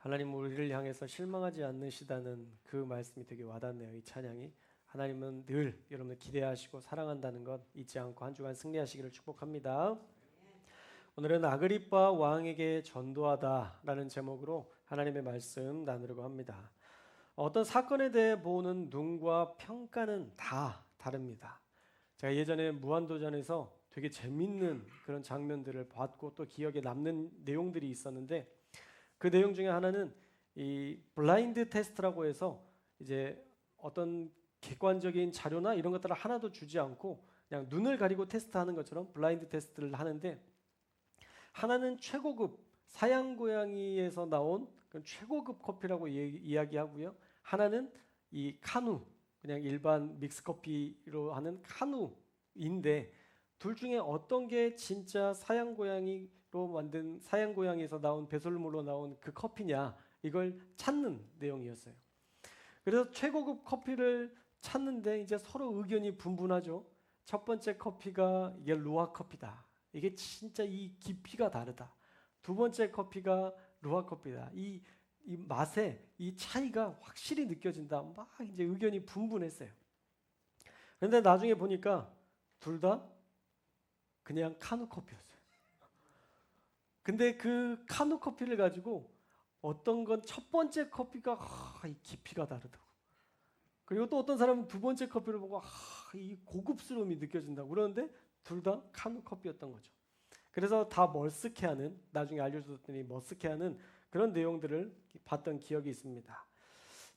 하나님 우리를 향해서 실망하지 않으시다는 그 말씀이 되게 와닿네요. 이 찬양이. 하나님은 늘 여러분을 기대하시고 사랑한다는 것 잊지 않고 한 주간 승리하시기를 축복합니다. 오늘은 아그리빠 왕에게 전도하다라는 제목으로 하나님의 말씀 나누려고 합니다. 어떤 사건에 대해 보는 눈과 평가는 다 다릅니다. 제가 예전에 무한도전에서 되게 재밌는 그런 장면들을 봤고 또 기억에 남는 내용들이 있었는데 그 내용 중에 하나는 이 블라인드 테스트라고 해서 이제 어떤 객관적인 자료나 이런 것들을 하나도 주지 않고 그냥 눈을 가리고 테스트하는 것처럼 블라인드 테스트를 하는데 하나는 최고급 사양 고양이에서 나온 최고급 커피라고 이야기하고요. 하나는 이 카누 그냥 일반 믹스 커피로 하는 카누인데 둘 중에 어떤 게 진짜 사양 고양이로 만든 사양 고양이에서 나온 배설물로 나온 그 커피냐 이걸 찾는 내용이었어요. 그래서 최고급 커피를 찾는데 이제 서로 의견이 분분하죠. 첫 번째 커피가 이게 루아 커피다. 이게 진짜 이 깊이가 다르다. 두 번째 커피가 루아 커피다. 이 맛에 이 차이가 확실히 느껴진다. 막 이제 의견이 분분했어요. 그런데 나중에 보니까 둘 다 그냥 카누 커피였어요. 근데 그 카누 커피를 가지고 어떤 건 첫 번째 커피가 이 깊이가 다르다고. 그리고 또 어떤 사람은 두 번째 커피를 보고 이 고급스러움이 느껴진다고 그러는데 둘 다 카누 커피였던 거죠. 그래서 다 머쓱해하는 나중에 알려줬더니 머쓱해하는 그런 내용들을 봤던 기억이 있습니다.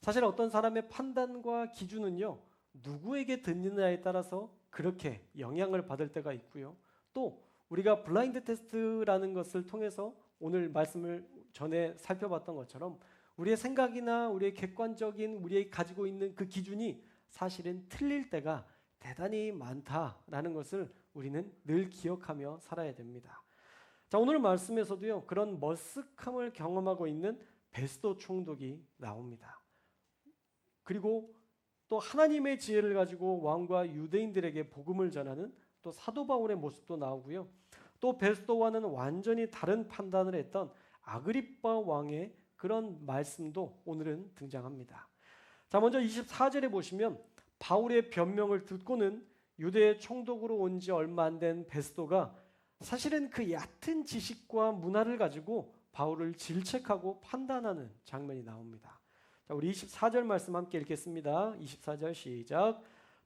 사실 어떤 사람의 판단과 기준은요 누구에게 듣느냐에 따라서 그렇게 영향을 받을 때가 있고요. 또 우리가 블라인드 테스트라는 것을 통해서 오늘 말씀을 전에 살펴봤던 것처럼 우리의 생각이나 우리의 객관적인 우리의 가지고 있는 그 기준이 사실은 틀릴 때가 대단히 많다라는 것을 우리는 늘 기억하며 살아야 됩니다. 자, 오늘 말씀에서도요 그런 머쓱함을 경험하고 있는 베스도 총독이 나옵니다. 그리고 또 하나님의 지혜를 가지고 왕과 유대인들에게 복음을 전하는 또 사도 바울의 모습도 나오고요. 또 베스도와는 완전히 다른 판단을 했던 아그리빠 왕의 그런 말씀도 오늘은 등장합니다. 자, 먼저 24절에 보시면 바울의 변명을 듣고는 유대 총독으로 온 지 얼마 안 된 베스도가 사실은 그 얕은 지식과 문화를 가지고 바울을 질책하고 판단하는 장면이 나옵니다. 자, 우리 24절 말씀 함께 읽겠습니다. 24절 시작.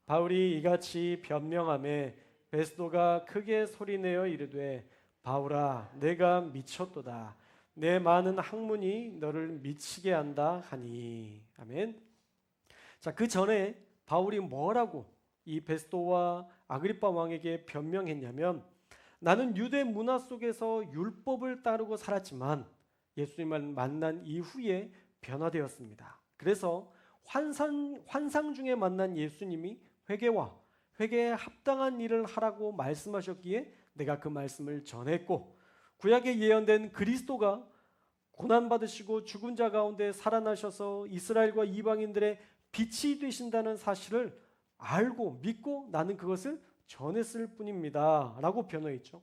바울이 이같이 변명하며 베스도가 크게 소리내어 이르되 바울아 내가 미쳤도다. 내 많은 학문이 너를 미치게 한다 하니. 아멘. 자, 그 전에 바울이 뭐라고 이 베스도와 아그리빠 왕에게 변명했냐면 나는 유대 문화 속에서 율법을 따르고 살았지만 예수님을 만난 이후에 변화되었습니다. 그래서 환상 중에 만난 예수님이 회개에 합당한 일을 하라고 말씀하셨기에 내가 그 말씀을 전했고 구약에 예언된 그리스도가 고난받으시고 죽은 자 가운데 살아나셔서 이스라엘과 이방인들의 빛이 되신다는 사실을 알고 믿고 나는 그것을 전했을 뿐입니다 라고 변호했죠.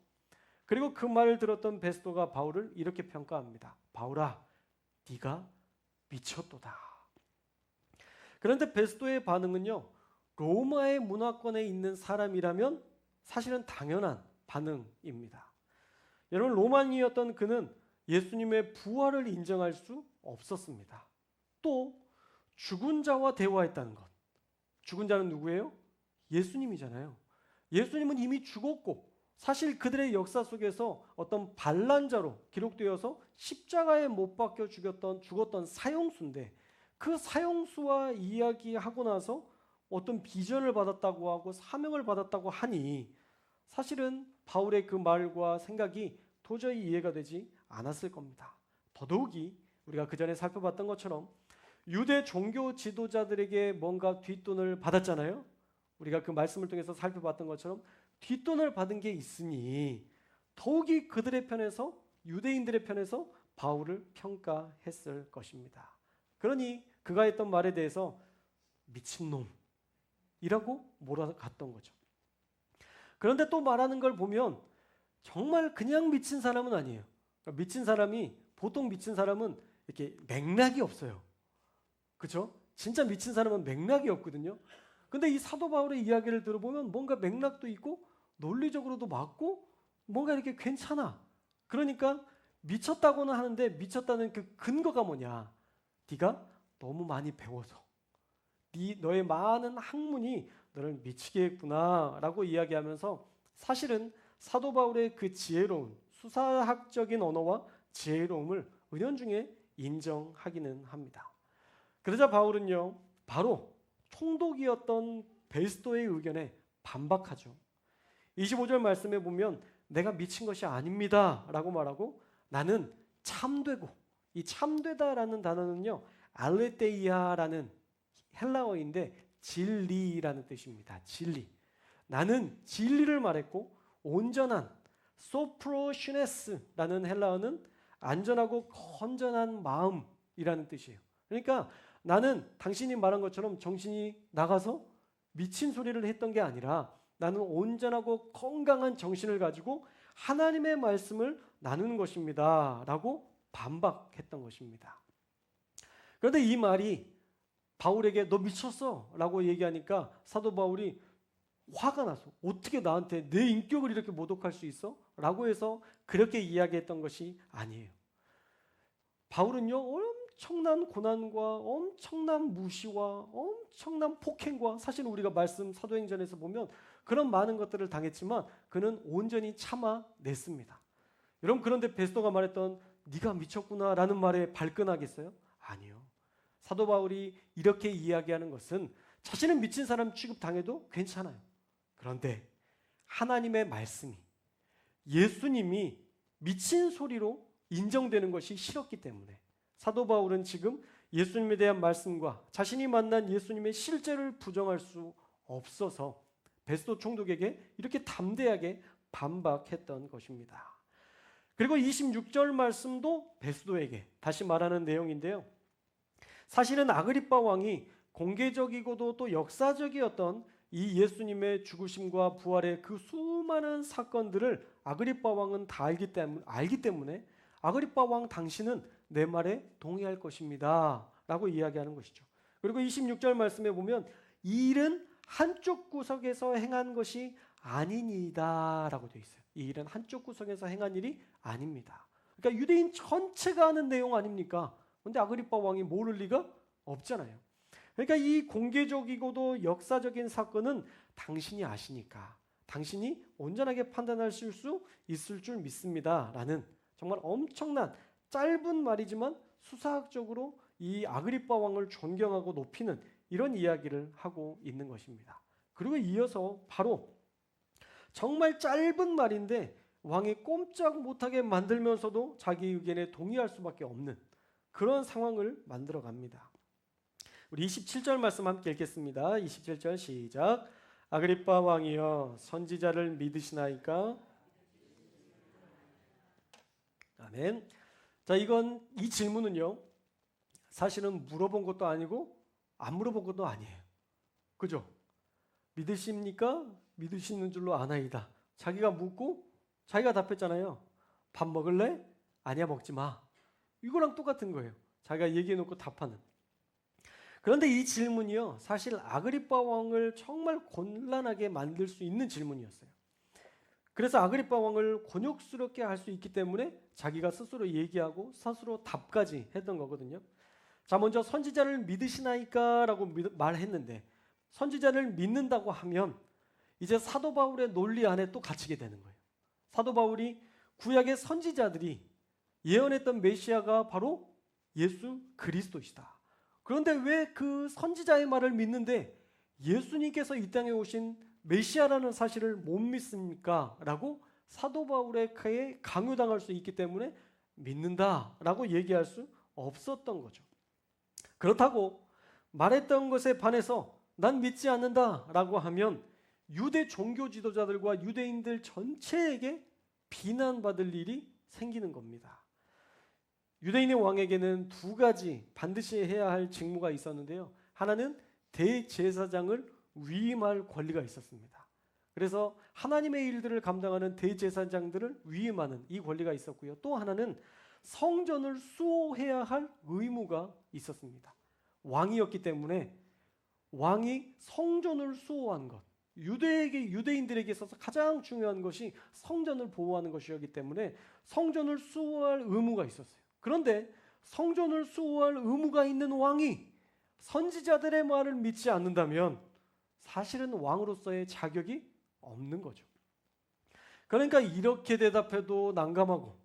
그리고 그 말을 들었던 베스도가 바울을 이렇게 평가합니다. 바울아 네가 미쳤도다. 그런데 베스도의 반응은요 로마의 문화권에 있는 사람이라면 사실은 당연한 반응입니다. 여러분 로마인이었던 그는 예수님의 부활을 인정할 수 없었습니다. 또 죽은 자와 대화했다는 것. 죽은 자는 누구예요? 예수님이잖아요. 예수님은 이미 죽었고 사실 그들의 역사 속에서 어떤 반란자로 기록되어서 십자가에 못 박혀 죽었던 사형수인데 그 사형수와 이야기하고 나서 어떤 비전을 받았다고 하고 사명을 받았다고 하니 사실은 바울의 그 말과 생각이 도저히 이해가 되지 않았을 겁니다. 더더욱이 우리가 그 전에 살펴봤던 것처럼 유대 종교 지도자들에게 뭔가 뒷돈을 받았잖아요. 우리가 그 말씀을 통해서 살펴봤던 것처럼 뒷돈을 받은 게 있으니 더욱이 그들의 편에서 유대인들의 편에서 바울을 평가했을 것입니다. 그러니 그가 했던 말에 대해서 미친놈이라고 몰아갔던 거죠. 그런데 또 말하는 걸 보면 정말 그냥 미친 사람은 아니에요. 미친 사람이 보통 미친 사람은 이렇게 맥락이 없어요. 그렇죠? 진짜 미친 사람은 맥락이 없거든요. 근데 이 사도 바울의 이야기를 들어보면 뭔가 맥락도 있고 논리적으로도 맞고 뭔가 이렇게 괜찮아. 그러니까 미쳤다고는 하는데 미쳤다는 그 근거가 뭐냐? 네가 너무 많이 배워서 너의 많은 학문이 너를 미치게 했구나라고 이야기하면서 사실은 사도 바울의 그 지혜로운 수사학적인 언어와 지혜로움을 은연중에 인정하기는 합니다. 그러자 바울은요, 바로 총독이었던 베스도의 의견에 반박하죠. 25절 말씀에 보면 내가 미친 것이 아닙니다 라고 말하고 나는 참되고, 이 참되다라는 단어는요 알레테이아라는 헬라어인데 진리라는 뜻입니다. 진리. 나는 진리를 말했고 온전한 소프로시네스라는 헬라어는 안전하고 건전한 마음이라는 뜻이에요. 그러니까 나는 당신이 말한 것처럼 정신이 나가서 미친 소리를 했던 게 아니라 나는 온전하고 건강한 정신을 가지고 하나님의 말씀을 나누는 것입니다 라고 반박했던 것입니다. 그런데 이 말이 바울에게 너 미쳤어 라고 얘기하니까 사도 바울이 화가 나서 어떻게 나한테 내 인격을 이렇게 모독할 수 있어? 라고 해서 그렇게 이야기했던 것이 아니에요. 바울은요 엄청난 고난과 엄청난 무시와 엄청난 폭행과 사실 우리가 말씀 사도행전에서 보면 그런 많은 것들을 당했지만 그는 온전히 참아냈습니다. 여러분 그런데 베스도가 말했던 네가 미쳤구나 라는 말에 발끈하겠어요? 아니요. 사도 바울이 이렇게 이야기하는 것은 자신은 미친 사람 취급당해도 괜찮아요. 그런데 하나님의 말씀이 예수님이 미친 소리로 인정되는 것이 싫었기 때문에 사도 바울은 지금 예수님에 대한 말씀과 자신이 만난 예수님의 실제를 부정할 수 없어서 베스도 총독에게 이렇게 담대하게 반박했던 것입니다. 그리고 26절 말씀도 베스도에게 다시 말하는 내용인데요. 사실은 아그리빠 왕이 공개적이고도 또 역사적이었던 이 예수님의 죽으심과 부활의 그 수많은 사건들을 아그리빠 왕은 다 알기 때문에 아그리빠 왕 당신은 내 말에 동의할 것입니다 라고 이야기하는 것이죠. 그리고 26절 말씀에 보면 이 일은 한쪽 구석에서 행한 것이 아니니이다 라고 되어 있어요. 이 일은 한쪽 구석에서 행한 일이 아닙니다. 그러니까 유대인 전체가 아는 내용 아닙니까? 그런데 아그리빠 왕이 모를 리가 없잖아요. 그러니까 이 공개적이고도 역사적인 사건은 당신이 아시니까 당신이 온전하게 판단하실 수 있을 줄 믿습니다 라는 정말 엄청난 짧은 말이지만 수사학적으로 이 아그리빠 왕을 존경하고 높이는 이런 이야기를 하고 있는 것입니다. 그리고 이어서 바로 정말 짧은 말인데 왕이 꼼짝 못하게 만들면서도 자기 의견에 동의할 수밖에 없는 그런 상황을 만들어 갑니다. 우리 27절 말씀 함께 읽겠습니다. 27절 시작. 아그리빠 왕이여 선지자를 믿으시나이까? 아멘. 자, 이 질문은요. 사실은 물어본 것도 아니고 안 물어본 것도 아니에요. 그죠? 믿으십니까? 믿으시는 줄로 아나이다. 자기가 묻고 자기가 답했잖아요. 밥 먹을래? 아니야, 먹지 마. 이거랑 똑같은 거예요. 자기가 얘기해놓고 답하는. 그런데 이 질문이요. 사실 아그리빠 왕을 정말 곤란하게 만들 수 있는 질문이었어요. 그래서 아그리빠 왕을 곤욕스럽게 할 수 있기 때문에 자기가 스스로 얘기하고 스스로 답까지 했던 거거든요. 자, 먼저 선지자를 믿으시나이까? 라고 말했는데 선지자를 믿는다고 하면 이제 사도 바울의 논리 안에 또 갇히게 되는 거예요. 사도 바울이 구약의 선지자들이 예언했던 메시아가 바로 예수 그리스도시다. 그런데 왜 그 선지자의 말을 믿는데 예수님께서 이 땅에 오신 메시아라는 사실을 못 믿습니까? 라고 사도 바울에게 강요당할 수 있기 때문에 믿는다라고 얘기할 수 없었던 거죠. 그렇다고 말했던 것에 반해서 난 믿지 않는다라고 하면 유대 종교 지도자들과 유대인들 전체에게 비난받을 일이 생기는 겁니다. 유대인의 왕에게는 두 가지 반드시 해야 할 직무가 있었는데요. 하나는 대제사장을 위임할 권리가 있었습니다. 그래서 하나님의 일들을 감당하는 대제사장들을 위임하는 이 권리가 있었고요. 또 하나는 성전을 수호해야 할 의무가 있었습니다. 왕이었기 때문에 왕이 성전을 수호하는 것, 유대인들에게 있어서 가장 중요한 것이 성전을 보호하는 것이었기 때문에 성전을 수호할 의무가 있었어요. 그런데 성전을 수호할 의무가 있는 왕이 선지자들의 말을 믿지 않는다면 사실은 왕으로서의 자격이 없는 거죠. 그러니까 이렇게 대답해도 난감하고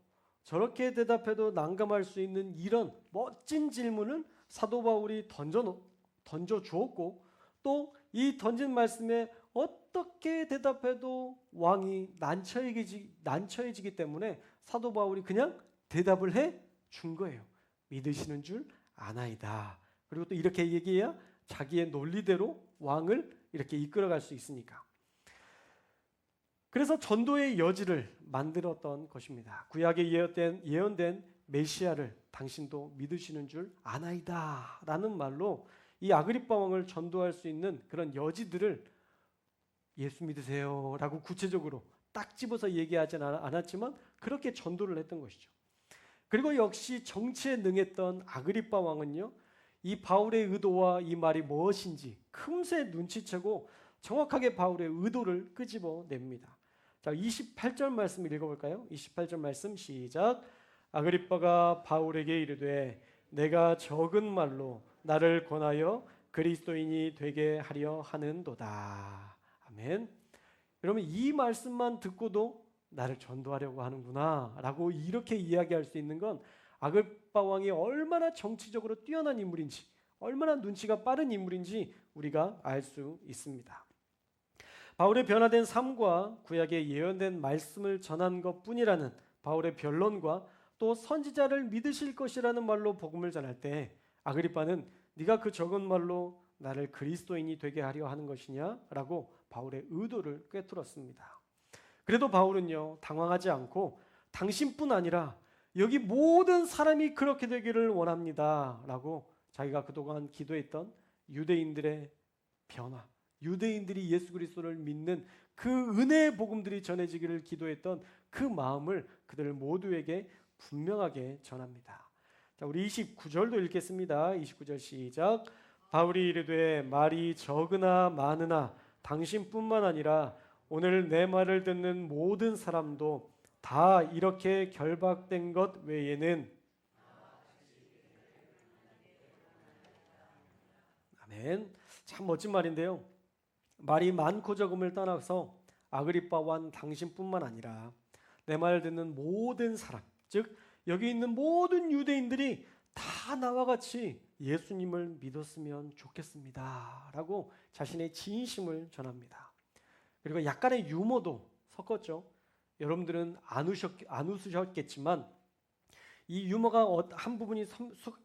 저렇게 대답해도 난감할 수 있는 이런 멋진 질문을 사도 바울이 던져 주었고, 또 이 던진 말씀에 어떻게 대답해도 왕이 난처해지기 때문에 사도 바울이 그냥 대답을 해 준 거예요. 믿으시는 줄 아나이다. 그리고 또 이렇게 얘기해야 자기의 논리대로 왕을 이렇게 이끌어갈 수 있으니까. 그래서 전도의 여지를 만들었던 것입니다. 구약에 예언된 메시아를 당신도 믿으시는 줄 아나이다 라는 말로 이 아그리빠 왕을 전도할 수 있는 그런 여지들을 예수 믿으세요 라고 구체적으로 딱 집어서 얘기하진 않았지만 그렇게 전도를 했던 것이죠. 그리고 역시 정치에 능했던 아그리빠 왕은요, 이 바울의 의도와 이 말이 무엇인지 금세 눈치채고 정확하게 바울의 의도를 끄집어냅니다. 자, 28절 말씀 읽어볼까요? 28절 말씀 시작. 아그리빠가 바울에게 이르되 내가 적은 말로 나를 권하여 그리스도인이 되게 하려 하는도다. 아멘. 여러분, 이 말씀만 듣고도 나를 전도하려고 하는구나 라고 이렇게 이야기할 수 있는 건 아그리빠 왕이 얼마나 정치적으로 뛰어난 인물인지, 얼마나 눈치가 빠른 인물인지 우리가 알 수 있습니다. 바울의 변화된 삶과 구약에 예언된 말씀을 전한 것뿐이라는 바울의 변론과 또 선지자를 믿으실 것이라는 말로 복음을 전할 때 아그리빠는 네가 그 적은 말로 나를 그리스도인이 되게 하려 하는 것이냐라고 바울의 의도를 꿰뚫었습니다. 그래도 바울은요, 당황하지 않고 당신뿐 아니라 여기 모든 사람이 그렇게 되기를 원합니다 라고 자기가 그동안 기도했던 유대인들의 변화, 유대인들이 예수 그리스도를 믿는 그 은혜의 복음들이 전해지기를 기도했던 그 마음을 그들 모두에게 분명하게 전합니다. 자, 우리 29절도 읽겠습니다. 29절 시작. 바울이 이르되 말이 적으나 많으나 당신뿐만 아니라 오늘 내 말을 듣는 모든 사람도 다 이렇게 결박된 것 외에는. 아멘. 참 멋진 말인데요. 말이 많고 적음을 떠나서 아그리빠 왕 당신뿐만 아니라 내 말을 듣는 모든 사람, 즉 여기 있는 모든 유대인들이 다 나와 같이 예수님을 믿었으면 좋겠습니다 라고 자신의 진심을 전합니다. 그리고 약간의 유머도 섞었죠. 여러분들은 안 웃으셨겠지만 이 유머가 한 부분이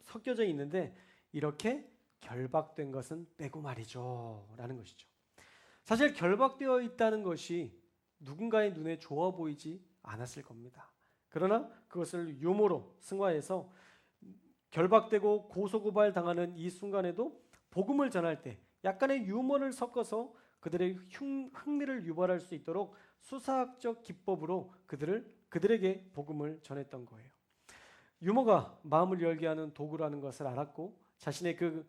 섞여져 있는데 이렇게 결박된 것은 빼고 말이죠 라는 것이죠. 사실 결박되어 있다는 것이 누군가의 눈에 좋아 보이지 않았을 겁니다. 그러나 그것을 유머로 승화해서 결박되고 고소고발 당하는 이 순간에도 복음을 전할 때 약간의 유머를 섞어서 그들의 흥미를 유발할 수 있도록 수사학적 기법으로 그들에게 복음을 전했던 거예요. 유머가 마음을 열게 하는 도구라는 것을 알았고 자신의 그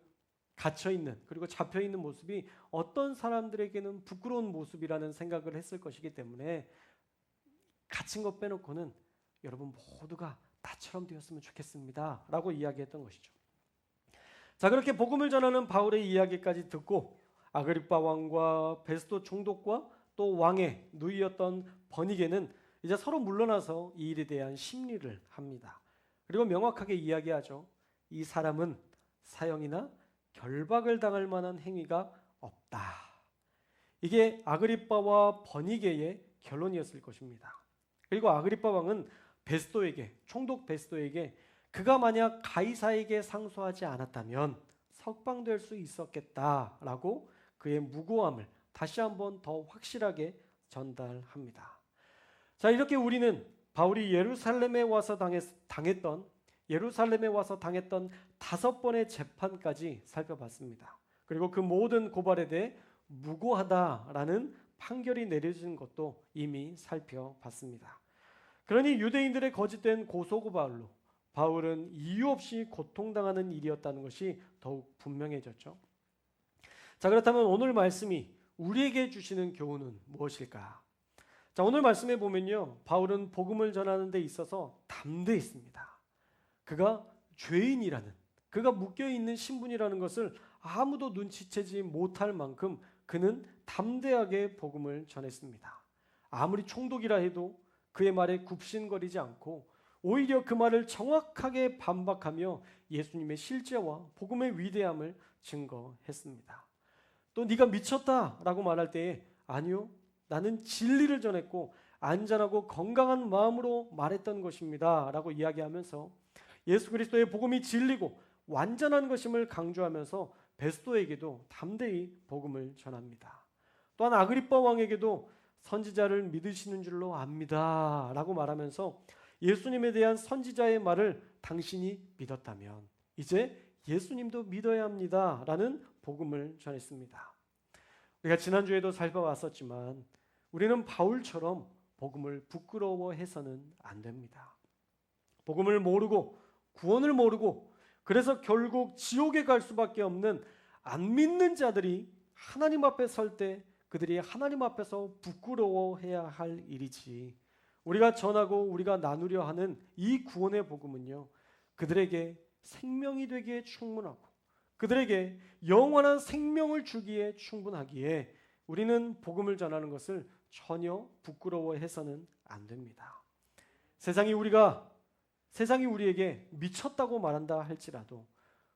갇혀있는 그리고 잡혀있는 모습이 어떤 사람들에게는 부끄러운 모습이라는 생각을 했을 것이기 때문에 갇힌 것 빼놓고는 여러분 모두가 나처럼 되었으면 좋겠습니다 라고 이야기했던 것이죠. 자, 그렇게 복음을 전하는 바울의 이야기까지 듣고 아그리빠 왕과 베스도 총독과 또 왕의 누이였던 버니게는 이제 서로 물러나서 이 일에 대한 심리를 합니다. 그리고 명확하게 이야기하죠. 이 사람은 사형이나 결박을 당할 만한 행위가 없다. 이게 아그리빠와 버니게의 결론이었을 것입니다. 그리고 아그리빠 왕은 총독 베스도에게 그가 만약 가이사에게 상소하지 않았다면 석방될 수 있었겠다라고 그의 무고함을 다시 한번 더 확실하게 전달합니다. 자, 이렇게 우리는 바울이 예루살렘에 와서 당했던 5번의 재판까지 살펴봤습니다. 그리고 그 모든 고발에 대해 무고하다라는 판결이 내려진 것도 이미 살펴봤습니다. 그러니 유대인들의 거짓된 고소고발로 바울은 이유 없이 고통당하는 일이었다는 것이 더욱 분명해졌죠. 자, 그렇다면 오늘 말씀이 우리에게 주시는 교훈은 무엇일까? 자, 오늘 말씀에 보면요, 바울은 복음을 전하는 데 있어서 담대했습니다. 그가 죄인이라는, 그가 묶여있는 신분이라는 것을 아무도 눈치채지 못할 만큼 그는 담대하게 복음을 전했습니다. 아무리 총독이라 해도 그의 말에 굽신거리지 않고 오히려 그 말을 정확하게 반박하며 예수님의 실제와 복음의 위대함을 증거했습니다. 또 네가 미쳤다라고 말할 때에 아니요, 나는 진리를 전했고 안전하고 건강한 마음으로 말했던 것입니다 라고 이야기하면서 예수 그리스도의 복음이 진리고 완전한 것임을 강조하면서 베스도에게도 담대히 복음을 전합니다. 또한 아그리빠 왕에게도 선지자를 믿으시는 줄로 압니다 라고 말하면서 예수님에 대한 선지자의 말을 당신이 믿었다면 이제 예수님도 믿어야 합니다 라는 복음을 전했습니다. 우리가 지난주에도 살펴봤었지만 우리는 바울처럼 복음을 부끄러워해서는 안 됩니다. 복음을 모르고 구원을 모르고 그래서 결국 지옥에 갈 수밖에 없는 안 믿는 자들이 하나님 앞에 설 때 그들이 하나님 앞에서 부끄러워해야 할 일이지, 우리가 전하고 우리가 나누려 하는 이 구원의 복음은요, 그들에게 생명이 되기에 충분하고 그들에게 영원한 생명을 주기에 충분하기에 우리는 복음을 전하는 것을 전혀 부끄러워해서는 안 됩니다. 세상이 우리에게 미쳤다고 말한다 할지라도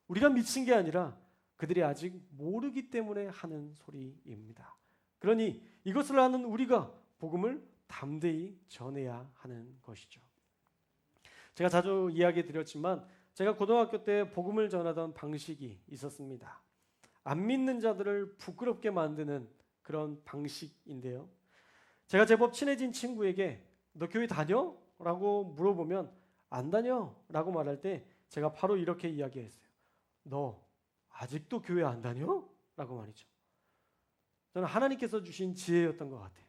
우리가 미친 게 아니라 그들이 아직 모르기 때문에 하는 소리입니다. 그러니 이것을 아는 우리가 복음을 담대히 전해야 하는 것이죠. 제가 자주 이야기 드렸지만 제가 고등학교 때 복음을 전하던 방식이 있었습니다. 안 믿는 자들을 부끄럽게 만드는 그런 방식인데요. 제가 제법 친해진 친구에게 너 교회 다녀? 라고 물어보면 안 다녀 라고 말할 때 제가 바로 이렇게 이야기했어요. 너 아직도 교회 안 다녀? 라고 말이죠. 저는 하나님께서 주신 지혜였던 것 같아요.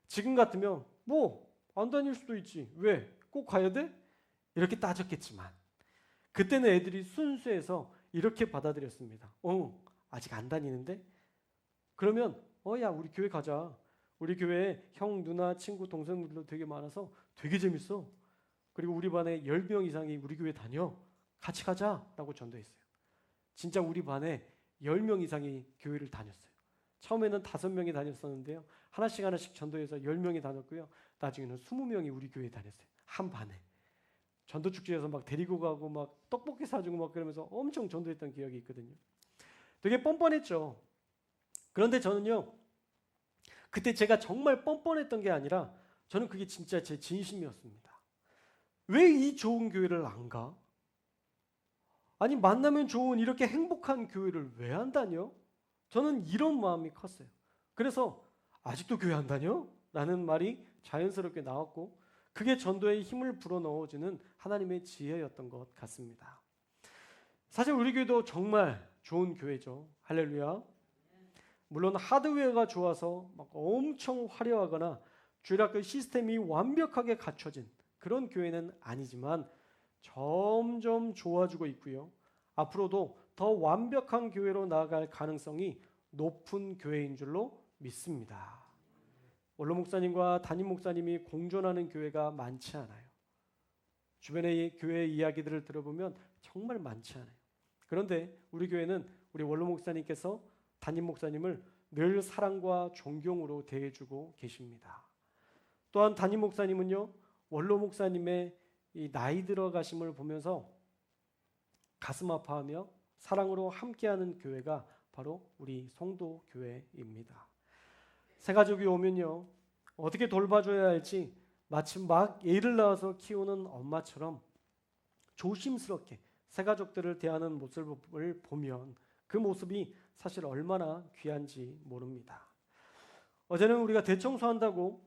지금 같으면 뭐 안 다닐 수도 있지, 왜? 꼭 가야 돼? 이렇게 따졌겠지만 그때는 애들이 순수해서 이렇게 받아들였습니다. 아직 안 다니는데? 그러면 야, 우리 교회 가자. 우리 교회에 형, 누나, 친구, 동생들도 되게 많아서 되게 재밌어. 그리고 우리 반에 10명 이상이 우리 교회 다녀. 같이 가자라고 전도했어요. 진짜 우리 반에 10명 이상이 교회를 다녔어요. 처음에는 5명이 다녔었는데요. 하나씩 전도해서 10명이 다녔고요. 나중에는 20명이 우리 교회에 다녔어요. 한 반에. 전도 축제에서 막 데리고 가고 막 떡볶이 사주고 막 그러면서 엄청 전도했던 기억이 있거든요. 되게 뻔뻔했죠. 그런데 저는요, 그때 제가 정말 뻔뻔했던 게 아니라 저는 그게 진짜 제 진심이었습니다. 왜 이 좋은 교회를 안 가? 아니, 만나면 좋은 이렇게 행복한 교회를 왜 안 다녀? 저는 이런 마음이 컸어요. 그래서 아직도 교회 안 다녀? 라는 말이 자연스럽게 나왔고 그게 전도에 힘을 불어넣어주는 하나님의 지혜였던 것 같습니다. 사실 우리 교회도 정말 좋은 교회죠. 할렐루야. 물론 하드웨어가 좋아서 막 엄청 화려하거나 주일학교 시스템이 완벽하게 갖춰진 그런 교회는 아니지만 점점 좋아지고 있고요. 앞으로도 더 완벽한 교회로 나아갈 가능성이 높은 교회인 줄로 믿습니다. 원로 목사님과 담임 목사님이 공존하는 교회가 많지 않아요. 주변의 교회 이야기들을 들어보면 정말 많지 않아요. 그런데 우리 교회는 우리 원로 목사님께서 담임 목사님을 늘 사랑과 존경으로 대해주고 계십니다. 또한 담임 목사님은요, 원로 목사님의 이 나이 들어가심을 보면서 가슴 아파하며 사랑으로 함께하는 교회가 바로 우리 성도 교회입니다. 새 가족이 오면요, 어떻게 돌봐줘야 할지 마치 막 애를 낳아서 키우는 엄마처럼 조심스럽게 새 가족들을 대하는 모습을 보면 그 모습이 사실 얼마나 귀한지 모릅니다. 어제는 우리가 대청소한다고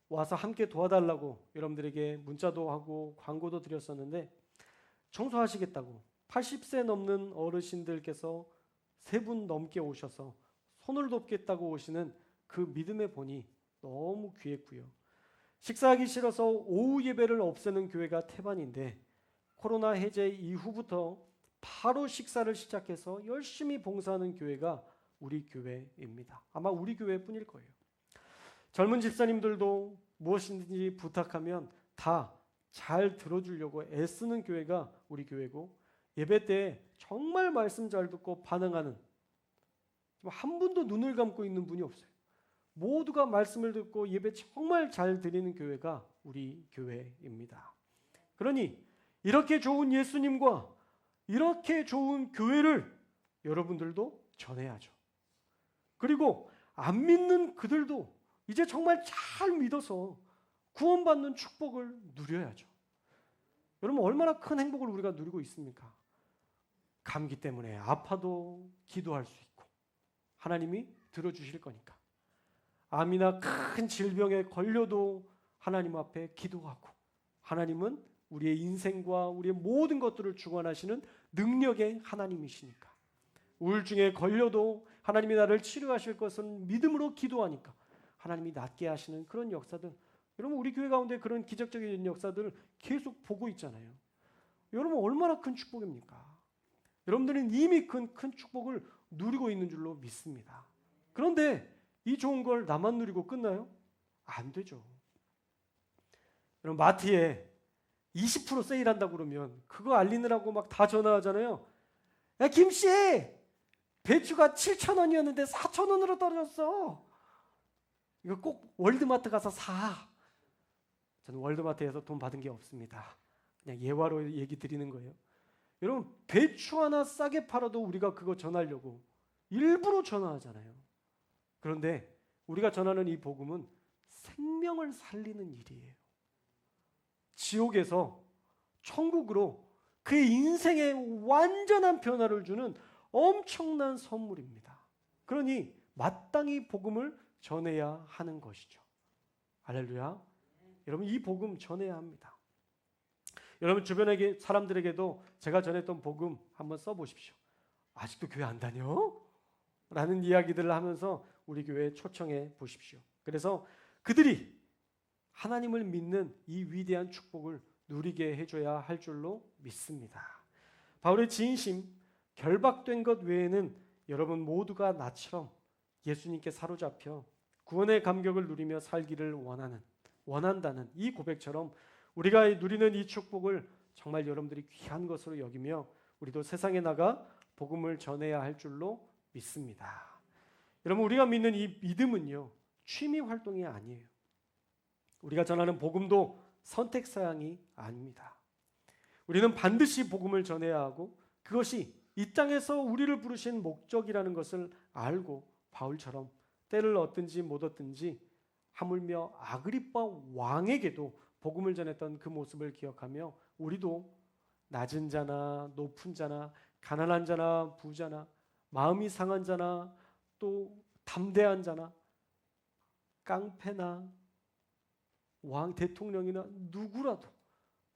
와서 함께 도와달라고 여러분들에게 문자도 하고 광고도 드렸었는데 청소하시겠다고 80세 넘는 어르신들께서 3분 넘게 오셔서 손을 돕겠다고 오시는 그 믿음의 본이 너무 귀했고요. 식사하기 싫어서 오후 예배를 없애는 교회가 태반인데 코로나 해제 이후부터 바로 식사를 시작해서 열심히 봉사하는 교회가 우리 교회입니다. 아마 우리 교회뿐일 거예요. 젊은 집사님들도 무엇인지 부탁하면 다 잘 들어주려고 애쓰는 교회가 우리 교회고, 예배 때 정말 말씀 잘 듣고 반응하는, 한 분도 눈을 감고 있는 분이 없어요. 모두가 말씀을 듣고 예배 정말 잘 드리는 교회가 우리 교회입니다. 그러니 이렇게 좋은 예수님과 이렇게 좋은 교회를 여러분들도 전해야죠. 그리고 안 믿는 그들도 이제 정말 잘 믿어서 구원받는 축복을 누려야죠. 여러분, 얼마나 큰 행복을 우리가 누리고 있습니까? 감기 때문에 아파도 기도할 수 있고 하나님이 들어주실 거니까. 암이나 큰 질병에 걸려도 하나님 앞에 기도하고, 하나님은 우리의 인생과 우리의 모든 것들을 주관하시는 능력의 하나님이시니까. 우울증에 걸려도 하나님이 나를 치료하실 것은 믿음으로 기도하니까 하나님이 낫게 하시는 그런 역사들, 여러분 우리 교회 가운데 그런 기적적인 역사들을 계속 보고 있잖아요. 여러분 얼마나 큰 축복입니까? 여러분들은 이미 큰 축복을 누리고 있는 줄로 믿습니다. 그런데 이 좋은 걸 나만 누리고 끝나요? 안 되죠. 여러분 마트에 20% 세일한다고 그러면 그거 알리느라고 막 다 전화하잖아요. 야 김씨, 배추가 7,000원이었는데 4,000원으로 떨어졌어. 이거 꼭 월드마트 가서 사. 저는 월드마트에서 돈 받은 게 없습니다. 그냥 예화로 얘기 드리는 거예요. 여러분 배추 하나 싸게 팔아도 우리가 그거 전하려고 일부러 전화하잖아요. 그런데 우리가 전하는 이 복음은 생명을 살리는 일이에요. 지옥에서 천국으로 그의 인생에 완전한 변화를 주는 엄청난 선물입니다. 그러니 마땅히 복음을 전해야 하는 것이죠. 할렐루야. 여러분 이 복음 전해야 합니다. 여러분 주변에 사람들에게도 제가 전했던 복음 한번 써보십시오. 아직도 교회 안 다녀? 라는 이야기들을 하면서 우리 교회에 초청해 보십시오. 그래서 그들이 하나님을 믿는 이 위대한 축복을 누리게 해줘야 할 줄로 믿습니다. 바울의 진심, 결박된 것 외에는 여러분 모두가 나처럼 예수님께 사로잡혀 구원의 감격을 누리며 살기를 원한다는 이 고백처럼 우리가 누리는 이 축복을 정말 여러분들이 귀한 것으로 여기며 우리도 세상에 나가 복음을 전해야 할 줄로 믿습니다. 여러분 우리가 믿는 이 믿음은요, 취미 활동이 아니에요. 우리가 전하는 복음도 선택사항이 아닙니다. 우리는 반드시 복음을 전해야 하고 그것이 이 땅에서 우리를 부르신 목적이라는 것을 알고 바울처럼 때를 얻든지 못 얻든지 하물며 아그리빠 왕에게도 복음을 전했던 그 모습을 기억하며 우리도 낮은 자나 높은 자나 가난한 자나 부자나 마음이 상한 자나 또 담대한 자나 깡패나 왕 대통령이나 누구라도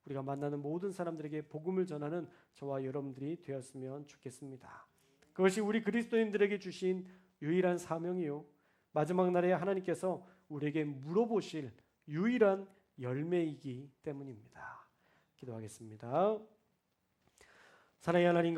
우리가 만나는 모든 사람들에게 복음을 전하는 저와 여러분들이 되었으면 좋겠습니다. 그것이 우리 그리스도인들에게 주신 유일한 사명이요, 마지막 날에 하나님께서 우리에게 물어보실 유일한 열매이기 때문입니다. 기도하겠습니다. 사랑의 하나님,